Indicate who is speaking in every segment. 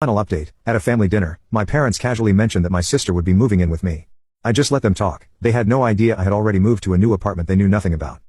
Speaker 1: Final update, at a family dinner, my parents casually mentioned that my sister would be moving in with me. I just let them talk. They had no idea I had already moved to a new apartment they knew nothing about.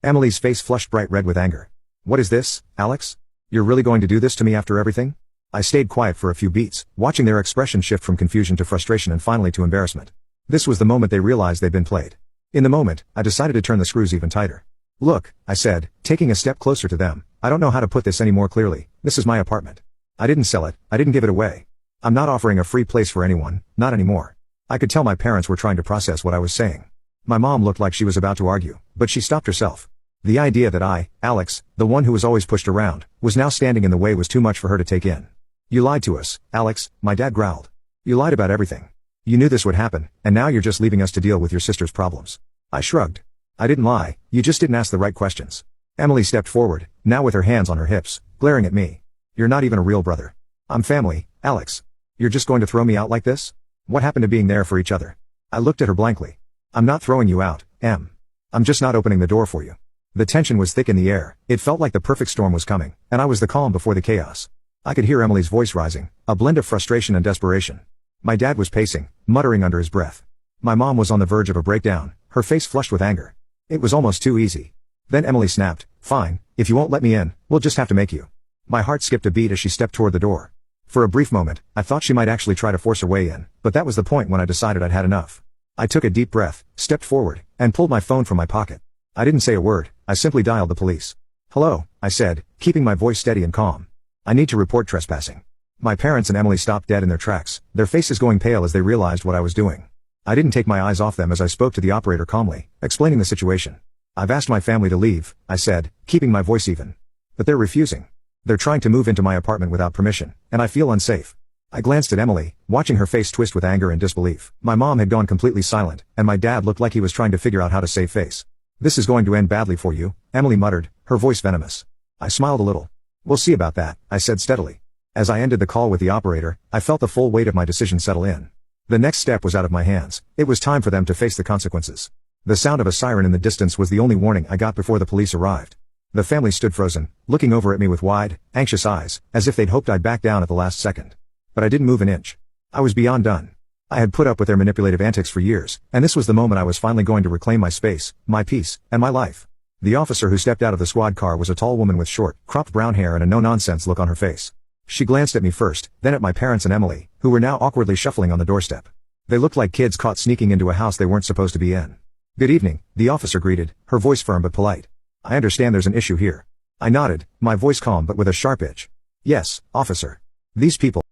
Speaker 1: Emily's face flushed bright red with anger. What is this, Alex? You're really going to do this to me after everything? I stayed quiet for a few beats, watching their expression shift from confusion to frustration and finally to embarrassment. This was the moment they realized they'd been played. In the moment, I decided to turn the screws even tighter. Look, I said, taking a step closer to them, I don't know how to put this any more clearly. This is my apartment. I didn't sell it, I didn't give it away. I'm not offering a free place for anyone, not anymore. I could tell my parents were trying to process what I was saying. My mom looked like she was about to argue, but she stopped herself. The idea that I, Alex, the one who was always pushed around, was now standing in the way was too much for her to take in. You lied to us, Alex, my dad growled. You lied about everything. You knew this would happen, and now you're just leaving us to deal with your sister's problems. I shrugged. I didn't lie, you just didn't ask the right questions. Emily stepped forward, now with her hands on her hips, glaring at me. You're not even a real brother. I'm family, Alex. You're just going to throw me out like this? What happened to being there for each other? I looked at her blankly. I'm not throwing you out, Em. I'm just not opening the door for you. The tension was thick in the air, it felt like the perfect storm was coming, and I was the calm before the chaos. I could hear Emily's voice rising, a blend of frustration and desperation. My dad was pacing, muttering under his breath. My mom was on the verge of a breakdown, her face flushed with anger. It was almost too easy. Then Emily snapped, fine, if you won't let me in, we'll just have to make you. My heart skipped a beat as she stepped toward the door. For a brief moment, I thought she might actually try to force her way in, but that was the point when I decided I'd had enough. I took a deep breath, stepped forward, and pulled my phone from my pocket. I didn't say a word, I simply dialed the police. Hello, I said, keeping my voice steady and calm. I need to report trespassing. My parents and Emily stopped dead in their tracks, their faces going pale as they realized what I was doing. I didn't take my eyes off them as I spoke to the operator calmly, explaining the situation. I've asked my family to leave, I said, keeping my voice even. But they're refusing. They're trying to move into my apartment without permission, and I feel unsafe. I glanced at Emily, watching her face twist with anger and disbelief. My mom had gone completely silent, and my dad looked like he was trying to figure out how to save face. This is going to end badly for you, Emily muttered, her voice venomous. I smiled a little. We'll see about that, I said steadily. As I ended the call with the operator, I felt the full weight of my decision settle in. The next step was out of my hands. It was time for them to face the consequences. The sound of a siren in the distance was the only warning I got before the police arrived. The family stood frozen, looking over at me with wide, anxious eyes, as if they'd hoped I'd back down at the last second. But I didn't move an inch. I was beyond done. I had put up with their manipulative antics for years, and this was the moment I was finally going to reclaim my space, my peace, and my life. The officer who stepped out of the squad car was a tall woman with short, cropped brown hair and a no-nonsense look on her face. She glanced at me first, then at my parents and Emily, who were now awkwardly shuffling on the doorstep. They looked like kids caught sneaking into a house they weren't supposed to be in. Good evening, the officer greeted, her voice firm but polite. I understand there's an issue here. I nodded, my voice calm but with a sharp edge. Yes, officer. These people